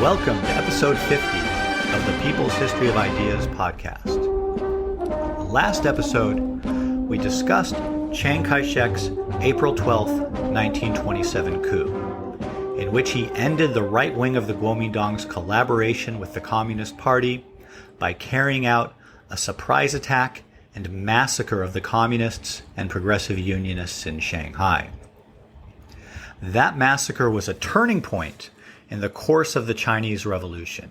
Welcome to episode 50 of the People's History of Ideas podcast. Last episode, we discussed Chiang Kai-shek's April 12, 1927 coup, in which he ended the right wing of the Guomindang's collaboration with the Communist Party by carrying out a surprise attack and massacre of the communists and progressive unionists in Shanghai. That massacre was a turning point in the course of the Chinese Revolution.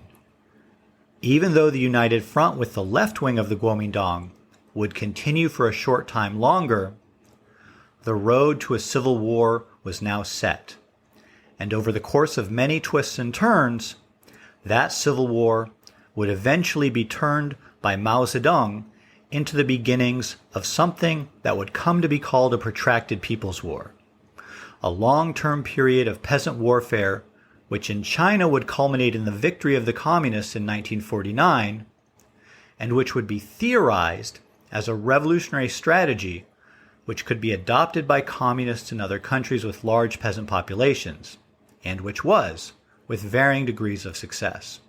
Even though the united front with the left wing of the Guomindang would continue for a short time longer, the road to a civil war was now set. And over the course of many twists and turns, that civil war would eventually be turned by Mao Zedong into the beginnings of something that would come to be called a protracted People's War, a long-term period of peasant warfare which in China would culminate in the victory of the communists in 1949, and which would be theorized as a revolutionary strategy which could be adopted by communists in other countries with large peasant populations, and which was, with varying degrees of success.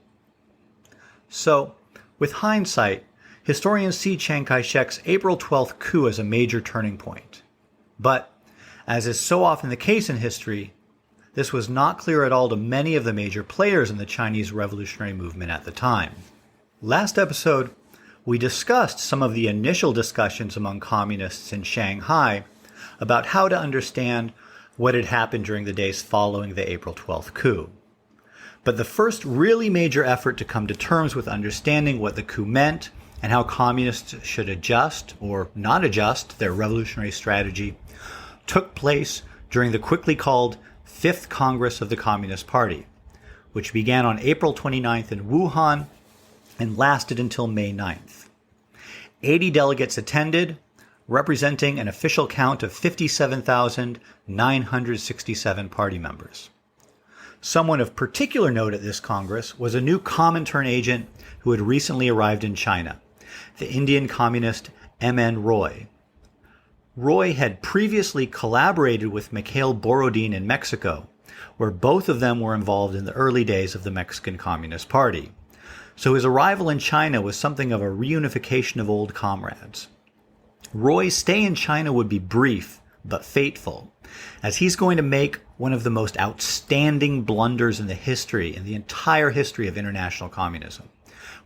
So, with hindsight, historians see Chiang Kai-shek's April 12th coup as a major turning point. But, as is so often the case in history, this was not clear at all to many of the major players in the Chinese revolutionary movement at the time. Last episode, we discussed some of the initial discussions among communists in Shanghai about how to understand what had happened during the days following the April 12th coup. But the first really major effort to come to terms with understanding what the coup meant and how communists should adjust or not adjust their revolutionary strategy took place during the quickly called Fifth Congress of the Communist Party, which began on April 29th in Wuhan and lasted until May 9th. 80 delegates attended, representing an official count of 57,967 party members. Someone of particular note at this Congress was a new Comintern agent who had recently arrived in China, the Indian communist M.N. Roy. Roy had previously collaborated with Mikhail Borodin in Mexico, where both of them were involved in the early days of the Mexican Communist Party. So his arrival in China was something of a reunification of old comrades. Roy's stay in China would be brief, but fateful, as he's going to make one of the most outstanding blunders in the entire history of international communism,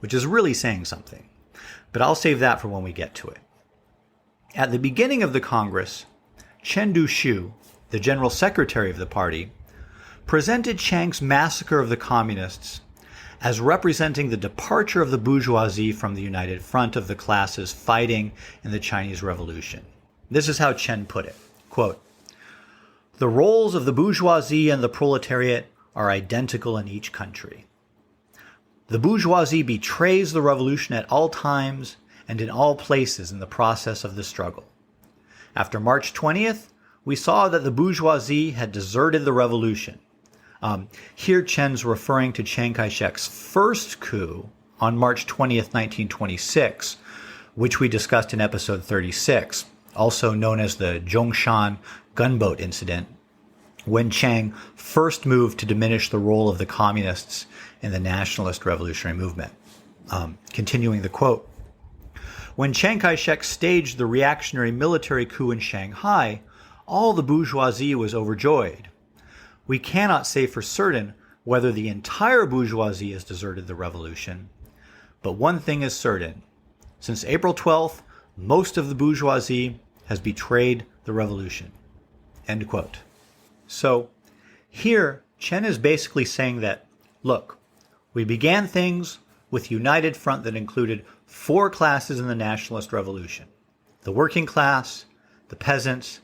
which is really saying something. But I'll save that for when we get to it. At the beginning of the Congress, Chen Duxiu, the general secretary of the party, presented Chiang's massacre of the communists as representing the departure of the bourgeoisie from the united front of the classes fighting in the Chinese Revolution. This is how Chen put it, quote, "The roles of the bourgeoisie and the proletariat are identical in each country. The bourgeoisie betrays the revolution at all times and in all places in the process of the struggle. After March 20th, we saw that the bourgeoisie had deserted the revolution." Here Chen's referring to Chiang Kai-shek's first coup on March 20th, 1926, which we discussed in episode 36, also known as the Zhongshan gunboat incident, when Chiang first moved to diminish the role of the communists in the nationalist revolutionary movement. Continuing the quote, "When Chiang Kai-shek staged the reactionary military coup in Shanghai, all the bourgeoisie was overjoyed. We cannot say for certain whether the entire bourgeoisie has deserted the revolution, but one thing is certain. Since April 12th, most of the bourgeoisie has betrayed the revolution." End quote. So here, Chen is basically saying that, look, we began things with a united front that included four classes in the nationalist revolution: the working class, the peasants,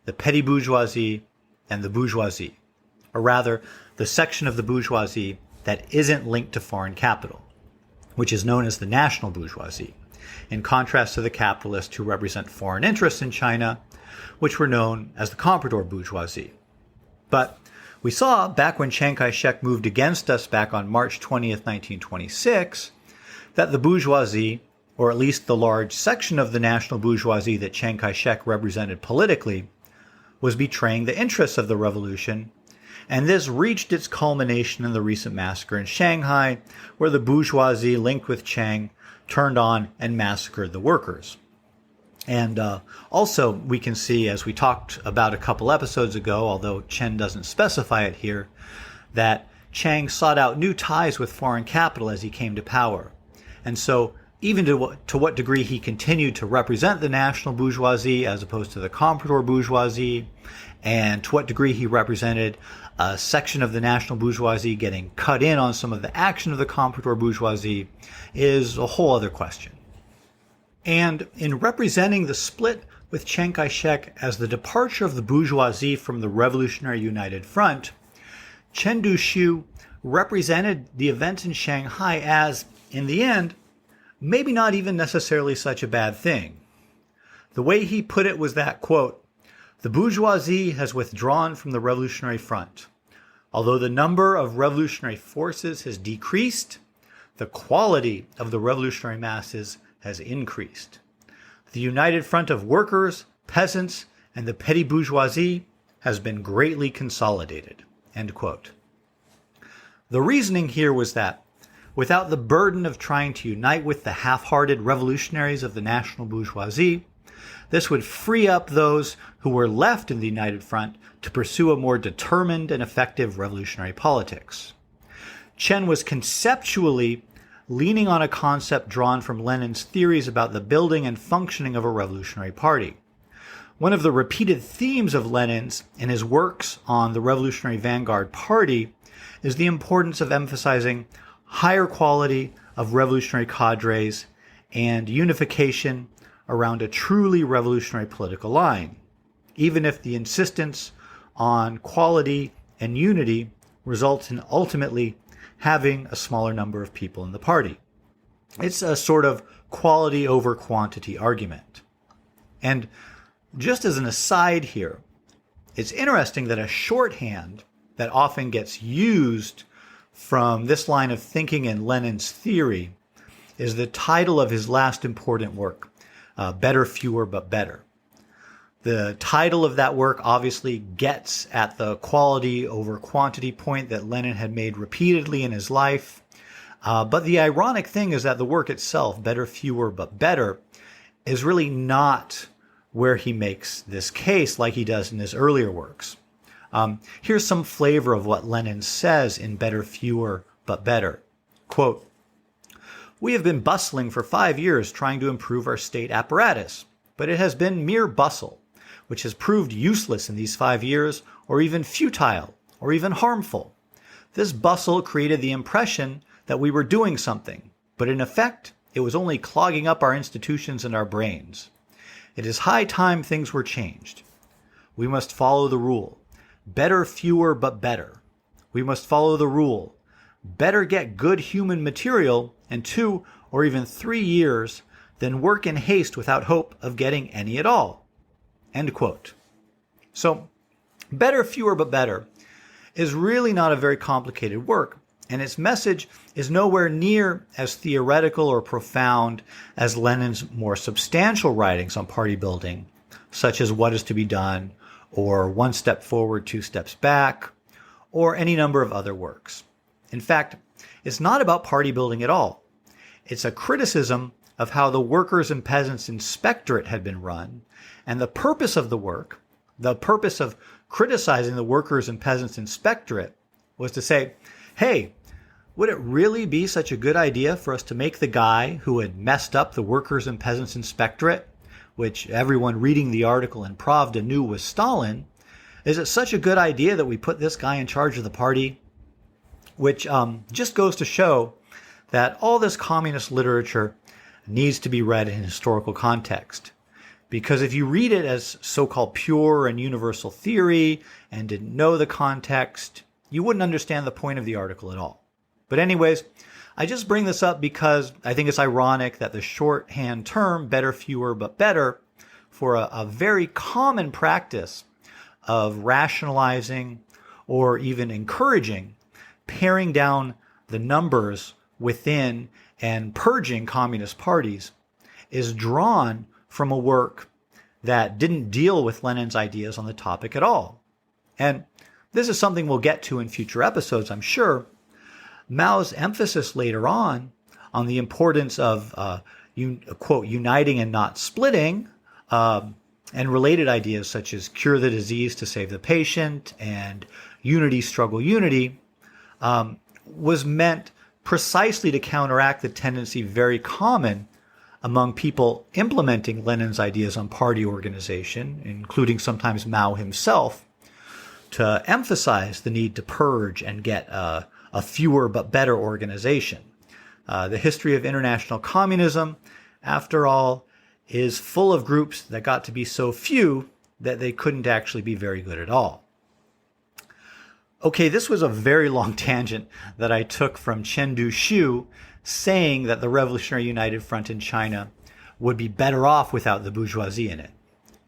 the petty bourgeoisie, and the bourgeoisie, or rather, the section of the bourgeoisie that isn't linked to foreign capital, which is known as the national bourgeoisie, in contrast to the capitalists who represent foreign interests in China, which were known as the comprador bourgeoisie. But we saw back when Chiang Kai-shek moved against us back on March 20th, 1926, that the bourgeoisie, or at least the large section of the national bourgeoisie that Chiang Kai-shek represented politically, was betraying the interests of the revolution And this reached its culmination in the recent massacre in Shanghai, where the bourgeoisie linked with Chiang turned on and massacred the workers. And also, we can see, as we talked about a couple episodes ago, although Chen doesn't specify it here, that Chiang sought out new ties with foreign capital as he came to power. And so, even to what degree he continued to represent the national bourgeoisie as opposed to the comprador bourgeoisie, and to what degree he represented a section of the national bourgeoisie getting cut in on some of the action of the comprador bourgeoisie, is a whole other question. And in representing the split with Chiang Kai-shek as the departure of the bourgeoisie from the Revolutionary United Front, Chen Duxiu represented the events in Shanghai as, in the end, maybe not even necessarily such a bad thing. The way he put it was that, quote, "The bourgeoisie has withdrawn from the Revolutionary Front. Although the number of revolutionary forces has decreased, the quality of the revolutionary masses has increased. The united front of workers, peasants, and the petty bourgeoisie has been greatly consolidated." End quote. The reasoning here was that without the burden of trying to unite with the half-hearted revolutionaries of the national bourgeoisie, this would free up those who were left in the united front to pursue a more determined and effective revolutionary politics. Chen was conceptually leaning on a concept drawn from Lenin's theories about the building and functioning of a revolutionary party. One of the repeated themes of Lenin's in his works on the Revolutionary Vanguard Party is the importance of emphasizing higher quality of revolutionary cadres and unification around a truly revolutionary political line, even if the insistence on quality and unity results in ultimately having a smaller number of people in the party. It's a sort of quality over quantity argument. And just as an aside here, it's interesting that a shorthand that often gets used from this line of thinking in Lenin's theory is the title of his last important work, Better, Fewer, but Better. The title of that work obviously gets at the quality over quantity point that Lenin had made repeatedly in his life. But the ironic thing is that the work itself, Better, Fewer, but Better, is really not where he makes this case like he does in his earlier works. Here's some flavor of what Lenin says in Better, Fewer, but Better. Quote, "We have been bustling for 5 years trying to improve our state apparatus, but it has been mere bustle, which has proved useless in these 5 years, or even futile, or even harmful. This bustle created the impression that we were doing something, but in effect, it was only clogging up our institutions and our brains. It is high time things were changed. We must follow the rule. Better, fewer, but better. We must follow the rule. Better get good human material in 2 or even 3 years than work in haste without hope of getting any at all." End quote. So, Better, Fewer, but Better is really not a very complicated work, and its message is nowhere near as theoretical or profound as Lenin's more substantial writings on party building, such as What is to be Done, or One Step Forward, Two Steps Back, or any number of other works. In fact, it's not about party building at all. It's a criticism of how the Workers' and Peasants' Inspectorate had been run, and the purpose of the work, the purpose of criticizing the Workers' and Peasants' Inspectorate, was to say, hey, would it really be such a good idea for us to make the guy who had messed up the Workers' and Peasants' Inspectorate, which everyone reading the article in Pravda knew was Stalin, is it such a good idea that we put this guy in charge of the party? Which just goes to show that all this communist literature needs to be read in historical context. Because if you read it as so-called pure and universal theory and didn't know the context, you wouldn't understand the point of the article at all. But anyways, I just bring this up because I think it's ironic that the shorthand term, better, fewer, but better, for a very common practice of rationalizing or even encouraging paring down the numbers within and purging communist parties, is drawn from a work that didn't deal with Lenin's ideas on the topic at all. And this is something we'll get to in future episodes, I'm sure. Mao's emphasis later on the importance of, quote, uniting and not splitting, and related ideas such as cure the disease to save the patient and unity, struggle, unity, was meant precisely to counteract the tendency very common among people implementing Lenin's ideas on party organization, including sometimes Mao himself, to emphasize the need to purge and get a fewer but better organization. The history of international communism, after all, is full of groups that got to be so few that they couldn't actually be very good at all. Okay, this was a very long tangent that I took from Chen Duxiu saying that the Revolutionary United Front in China would be better off without the bourgeoisie in it.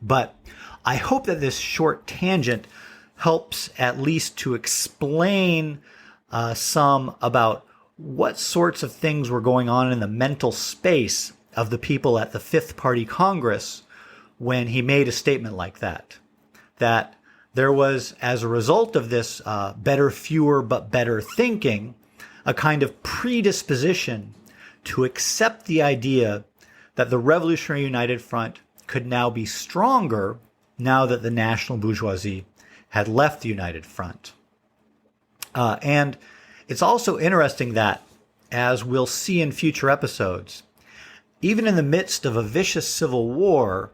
But I hope that this short tangent helps at least to explain some about what sorts of things were going on in the mental space of the people at the Fifth Party Congress when he made a statement like that. That there was, as a result of this better, fewer, but better thinking, a kind of predisposition to accept the idea that the Revolutionary United Front could now be stronger now that the national bourgeoisie had left the United Front. And it's also interesting that, as we'll see in future episodes, even in the midst of a vicious civil war,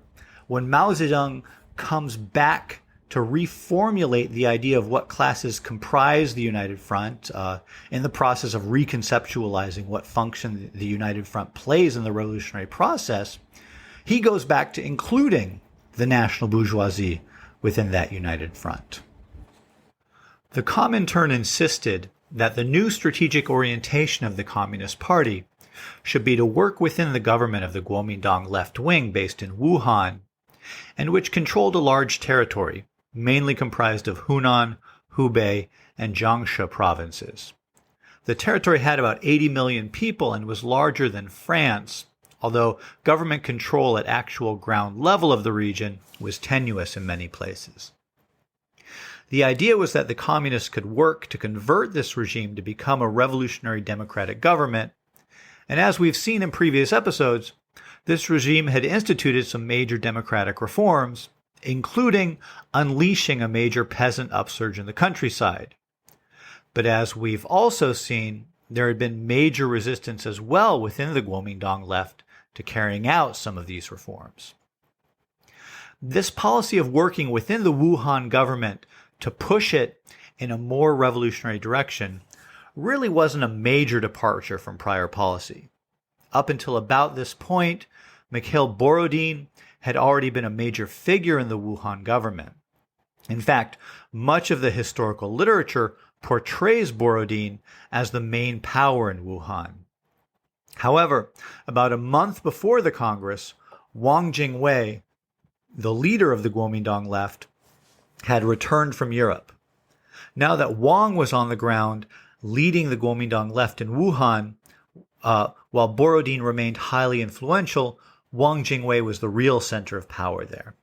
when Mao Zedong comes back to reformulate the idea of what classes comprise the United Front, in the process of reconceptualizing what function the United Front plays in the revolutionary process, he goes back to including the national bourgeoisie within that United Front. The Comintern insisted that the new strategic orientation of the Communist Party should be to work within the government of the Guomindang left wing based in Wuhan, and which controlled a large territory, mainly comprised of Hunan, Hubei, and Jiangsu provinces. The territory had about 80 million people and was larger than France, although government control at actual ground level of the region was tenuous in many places. The idea was that the communists could work to convert this regime to become a revolutionary democratic government, and as we've seen in previous episodes, this regime had instituted some major democratic reforms, including unleashing a major peasant upsurge in the countryside. But as we've also seen, there had been major resistance as well within the Guomindang left to carrying out some of these reforms. This policy of working within the Wuhan government to push it in a more revolutionary direction really wasn't a major departure from prior policy. Up until about this point, Mikhail Borodin had already been a major figure in the Wuhan government. In fact, much of the historical literature portrays Borodin as the main power in Wuhan. However, about a month before the Congress, Wang Jingwei, the leader of the Guomindang left, had returned from Europe. Now that Wang was on the ground leading the Guomindang left in Wuhan, while Borodin remained highly influential, Wang Jingwei was the real center of power there.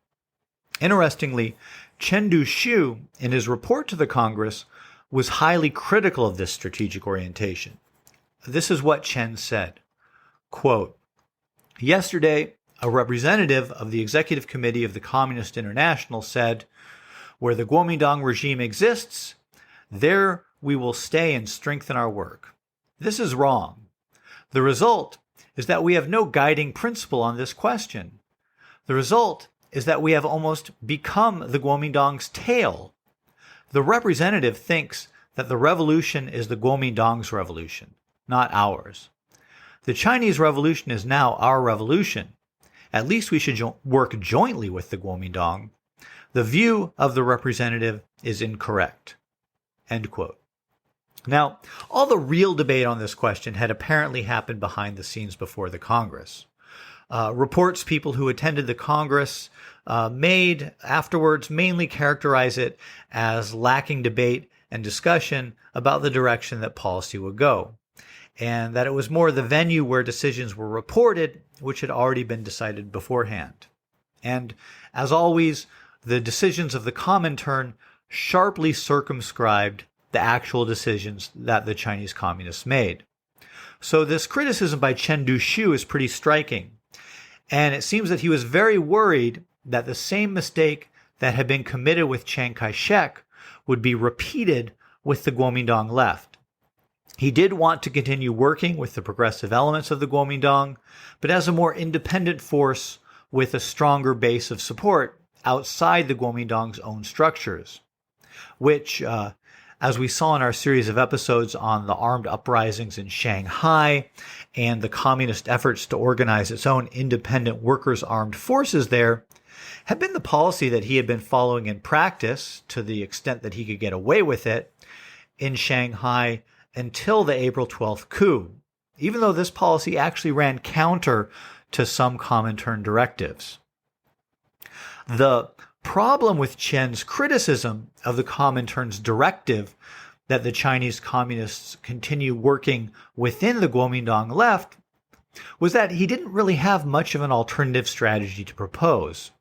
Interestingly, Chen Duxiu, in his report to the Congress, was highly critical of this strategic orientation. This is what Chen said, quote, "Yesterday, a representative of the Executive Committee of the Communist International said, 'Where the Guomindang regime exists, there we will stay and strengthen our work.' This is wrong. The result is that we have no guiding principle on this question. The result is that we have almost become the Guomindang's tail. The representative thinks that the revolution is the Guomindang's revolution, not ours. The Chinese revolution is now our revolution. At least we should work jointly with the Guomindang. The view of the representative is incorrect." End quote. Now, all the real debate on this question had apparently happened behind the scenes before the Congress. Reports people who attended the Congress made afterwards mainly characterize it as lacking debate and discussion about the direction that policy would go, and that it was more the venue where decisions were reported, which had already been decided beforehand. And as always, the decisions of the Comintern sharply circumscribed the actual decisions that the Chinese communists made. So this criticism by Chen Duxiu is pretty striking. And it seems that he was very worried that the same mistake that had been committed with Chiang Kai-shek would be repeated with the Guomindang left. He did want to continue working with the progressive elements of the Guomindang, but as a more independent force with a stronger base of support outside the Guomindang's own structures, which, as we saw in our series of episodes on the armed uprisings in Shanghai and the communist efforts to organize its own independent workers' armed forces there, had been the policy that he had been following in practice to the extent that he could get away with it in Shanghai until the April 12th coup, even though this policy actually ran counter to some Comintern directives. The problem with Chen's criticism of the Comintern's directive that the Chinese communists continue working within the Guomindang left was that he didn't really have much of an alternative strategy to propose.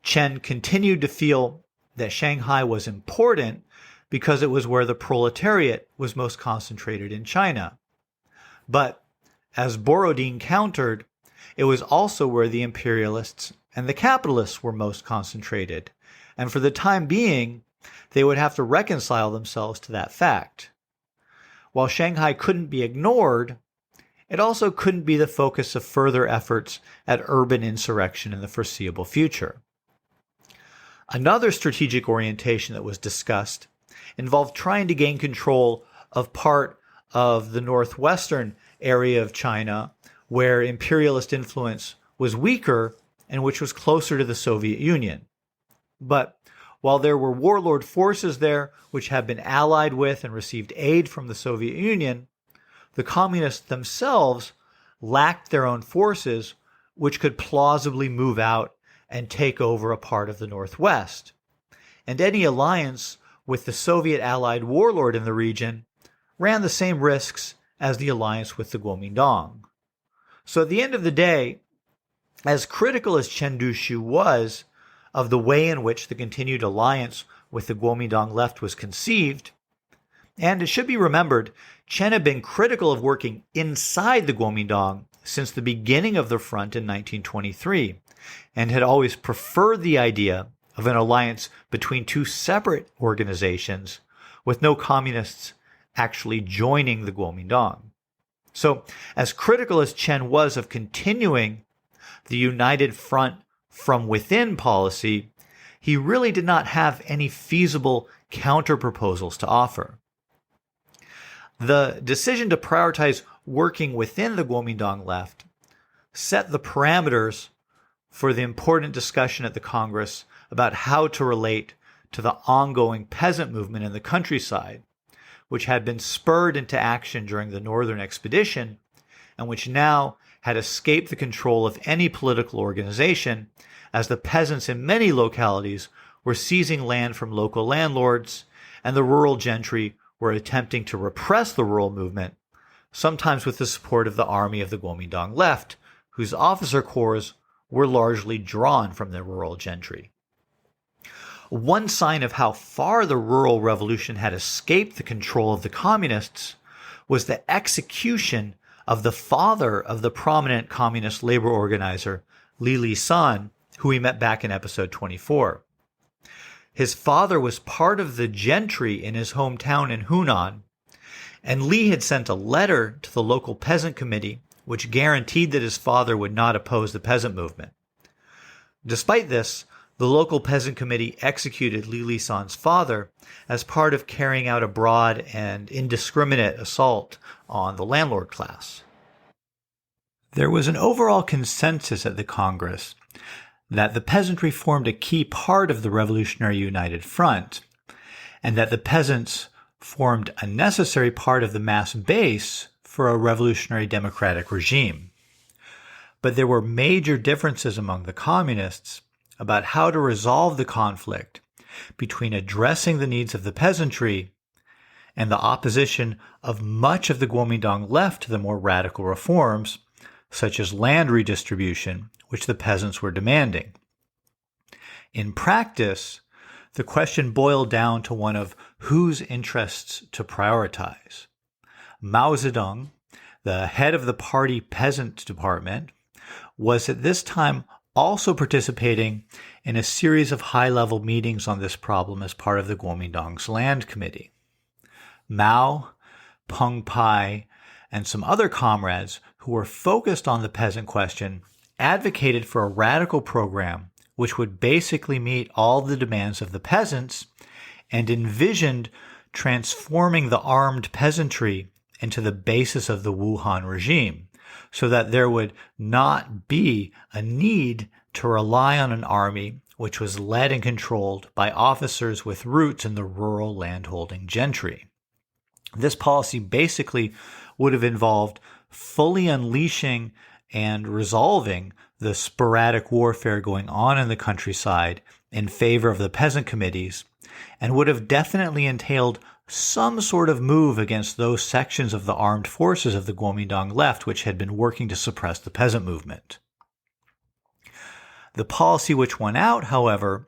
Chen continued to feel that Shanghai was important because it was where the proletariat was most concentrated in China. But, as Borodin countered, it was also where the imperialists and the capitalists were most concentrated, and for the time being, they would have to reconcile themselves to that fact. While Shanghai couldn't be ignored, it also couldn't be the focus of further efforts at urban insurrection in the foreseeable future. Another strategic orientation that was discussed involved trying to gain control of part of the northwestern area of China where imperialist influence was weaker and which was closer to the Soviet Union. But while there were warlord forces there which had been allied with and received aid from the Soviet Union, the communists themselves lacked their own forces which could plausibly move out and take over a part of the Northwest. And any alliance with the Soviet allied warlord in the region ran the same risks as the alliance with the Guomindang. So at the end of the day, as critical as Chen Duxiu was of the way in which the continued alliance with the Guomindang left was conceived, and it should be remembered, Chen had been critical of working inside the Guomindang since the beginning of the front in 1923, and had always preferred the idea of an alliance between two separate organizations with no communists actually joining the Guomindang. So, as critical as Chen was of continuing the united front from within policy, he really did not have any feasible counter-proposals to offer. The decision to prioritize working within the Guomindang left set the parameters for the important discussion at the Congress about how to relate to the ongoing peasant movement in the countryside, which had been spurred into action during the Northern Expedition and which now had escaped the control of any political organization, as the peasants in many localities were seizing land from local landlords and the rural gentry were attempting to repress the rural movement, sometimes with the support of the army of the Guomindang left, whose officer corps were largely drawn from the rural gentry. One sign of how far the rural revolution had escaped the control of the communists was the execution of the father of the prominent communist labor organizer, Lisan, who we met back in episode 24. His father was part of the gentry in his hometown in Hunan, and Li had sent a letter to the local peasant committee which guaranteed that his father would not oppose the peasant movement. Despite this, the local peasant committee executed Li San's father as part of carrying out a broad and indiscriminate assault on the landlord class. There was an overall consensus at the Congress that the peasantry formed a key part of the Revolutionary United Front, and that the peasants formed a necessary part of the mass base for a revolutionary democratic regime. But there were major differences among the communists about how to resolve the conflict between addressing the needs of the peasantry and the opposition of much of the Guomindang left to the more radical reforms, such as land redistribution, which the peasants were demanding. In practice, The question boiled down to one of whose interests to prioritize. Mao Zedong, the head of the party peasant department, was at this time also participating in a series of high-level meetings on this problem as part of the Guomindang's land committee. Mao, Peng Pai, and some other comrades who were focused on the peasant question advocated for a radical program which would basically meet all the demands of the peasants and envisioned transforming the armed peasantry into the basis of the Wuhan regime, so that there would not be a need to rely on an army which was led and controlled by officers with roots in the rural landholding gentry. This policy basically would have involved fully unleashing and resolving the sporadic warfare going on in the countryside in favor of the peasant committees, and would have definitely entailed some sort of move against those sections of the armed forces of the Guomindang left which had been working to suppress the peasant movement. The policy which won out, however,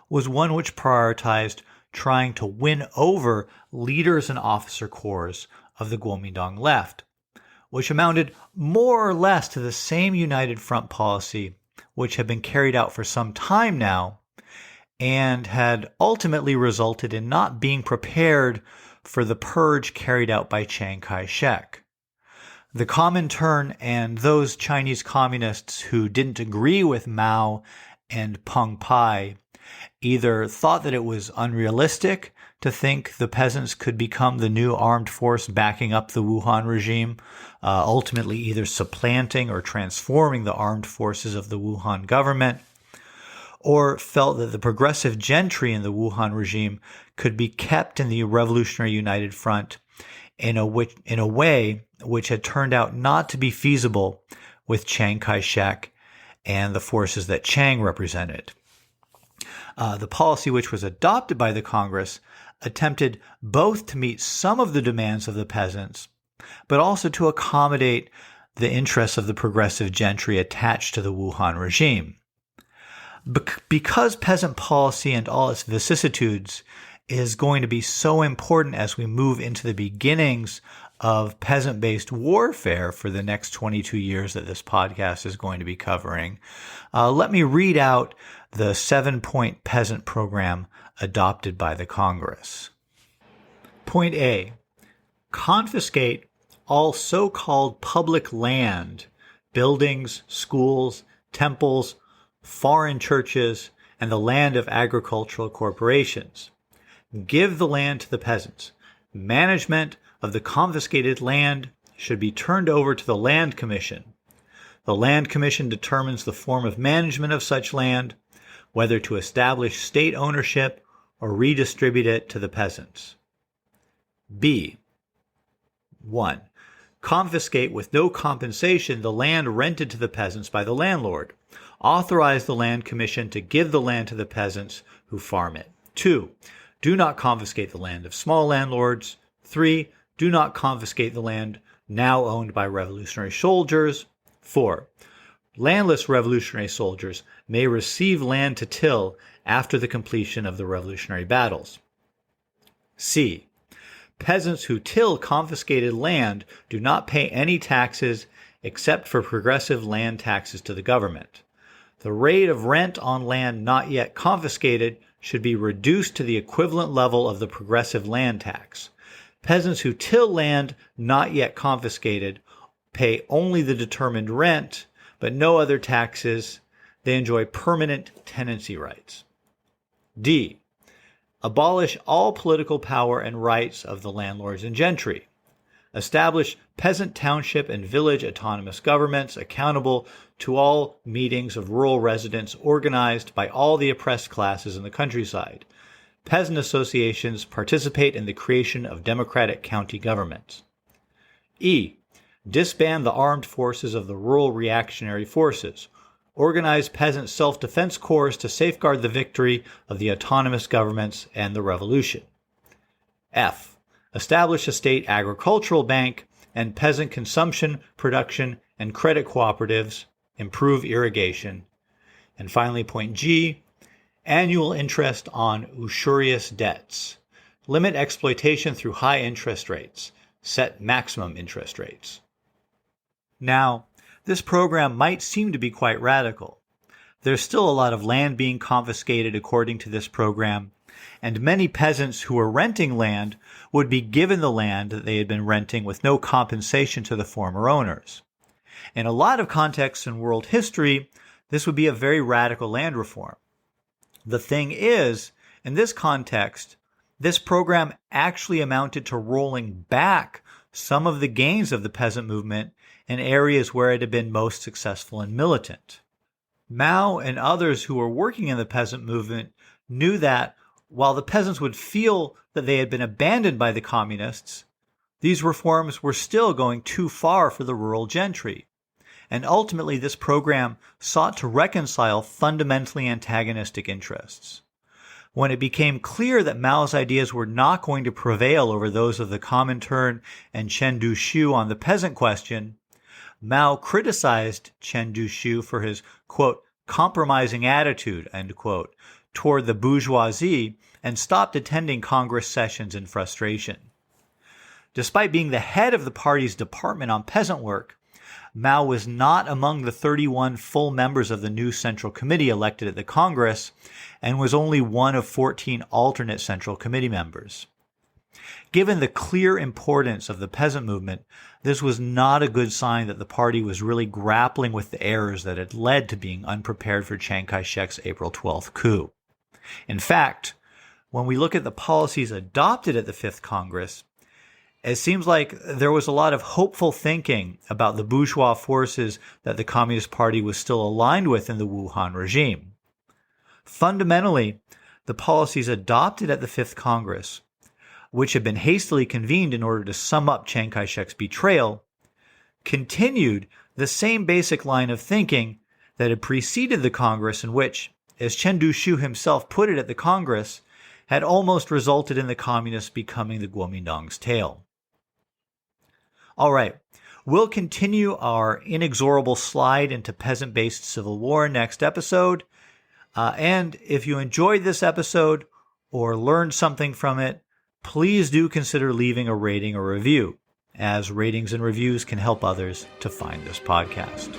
was one which prioritized trying to win over leaders and officer corps of the Guomindang left, which amounted more or less to the same United Front policy which had been carried out for some time now and had ultimately resulted in not being prepared for the purge carried out by Chiang Kai-shek. The Comintern and those Chinese communists who didn't agree with Mao and Peng Pai either thought that it was unrealistic to think the peasants could become the new armed force backing up the Wuhan regime, ultimately either supplanting or transforming the armed forces of the Wuhan government, or felt that the progressive gentry in the Wuhan regime could be kept in the Revolutionary United Front in a way which had turned out not to be feasible with Chiang Kai-shek and the forces that Chiang represented. The policy which was adopted by the Congress attempted both to meet some of the demands of the peasants, but also to accommodate the interests of the progressive gentry attached to the Wuhan regime. Because peasant policy and all its vicissitudes is going to be so important as we move into the beginnings of peasant-based warfare for the next 22 years that this podcast is going to be covering, let me read out the 7-point peasant program adopted by the Congress. Point A, confiscate all so-called public land, buildings, schools, temples, foreign churches, and the land of agricultural corporations. Give the land to the peasants. Management of the confiscated land should be turned over to the Land Commission. The Land Commission determines the form of management of such land, whether to establish state ownership or redistribute it to the peasants. B. 1. Confiscate with no compensation the land rented to the peasants by the landlord. Authorize the Land Commission to give the land to the peasants who farm it. 2. Do not confiscate the land of small landlords. 3. Do not confiscate the land now owned by revolutionary soldiers. 4. Landless revolutionary soldiers may receive land to till after the completion of the revolutionary battles. C. Peasants who till confiscated land do not pay any taxes except for progressive land taxes to the government. The rate of rent on land not yet confiscated should be reduced to the equivalent level of the progressive land tax. Peasants who till land not yet confiscated pay only the determined rent, but no other taxes. They enjoy permanent tenancy rights. D. Abolish all political power and rights of the landlords and gentry. Establish peasant township and village autonomous governments accountable to all meetings of rural residents organized by all the oppressed classes in the countryside. Peasant associations participate in the creation of democratic county governments. E. Disband the armed forces of the rural reactionary forces. Organize peasant self-defense corps to safeguard the victory of the autonomous governments and the revolution. F. Establish a state agricultural bank and peasant consumption, production, and credit cooperatives. Improve irrigation. And finally, point G. Annual interest on usurious debts. Limit exploitation through high interest rates. Set maximum interest rates. Now, this program might seem to be quite radical. There's still a lot of land being confiscated according to this program, and many peasants who were renting land would be given the land that they had been renting with no compensation to the former owners. In a lot of contexts in world history, this would be a very radical land reform. The thing is, in this context, this program actually amounted to rolling back some of the gains of the peasant movement in areas where it had been most successful and militant. Mao and others who were working in the peasant movement knew that while the peasants would feel that they had been abandoned by the communists, these reforms were still going too far for the rural gentry. And ultimately, this program sought to reconcile fundamentally antagonistic interests. When it became clear that Mao's ideas were not going to prevail over those of the Comintern and Chen Duxiu on the peasant question, Mao criticized Chen Duxiu for his, quote, compromising attitude, end quote, toward the bourgeoisie and stopped attending Congress sessions in frustration. Despite being the head of the party's Department on Peasant Work, Mao was not among the 31 full members of the new Central Committee elected at the Congress and was only one of 14 alternate Central Committee members. Given the clear importance of the peasant movement, this was not a good sign that the party was really grappling with the errors that had led to being unprepared for Chiang Kai-shek's April 12th coup. In fact, when we look at the policies adopted at the Fifth Congress, it seems like there was a lot of hopeful thinking about the bourgeois forces that the Communist Party was still aligned with in the Wuhan regime. Fundamentally, the policies adopted at the Fifth Congress, which had been hastily convened in order to sum up Chiang Kai-shek's betrayal, continued the same basic line of thinking that had preceded the Congress and which, as Chen Duxiu himself put it at the Congress, had almost resulted in the communists becoming the Guomindang's tail. All right, we'll continue our inexorable slide into peasant-based civil war next episode. And if you enjoyed this episode or learned something from it, please do consider leaving a rating or review, as ratings and reviews can help others to find this podcast.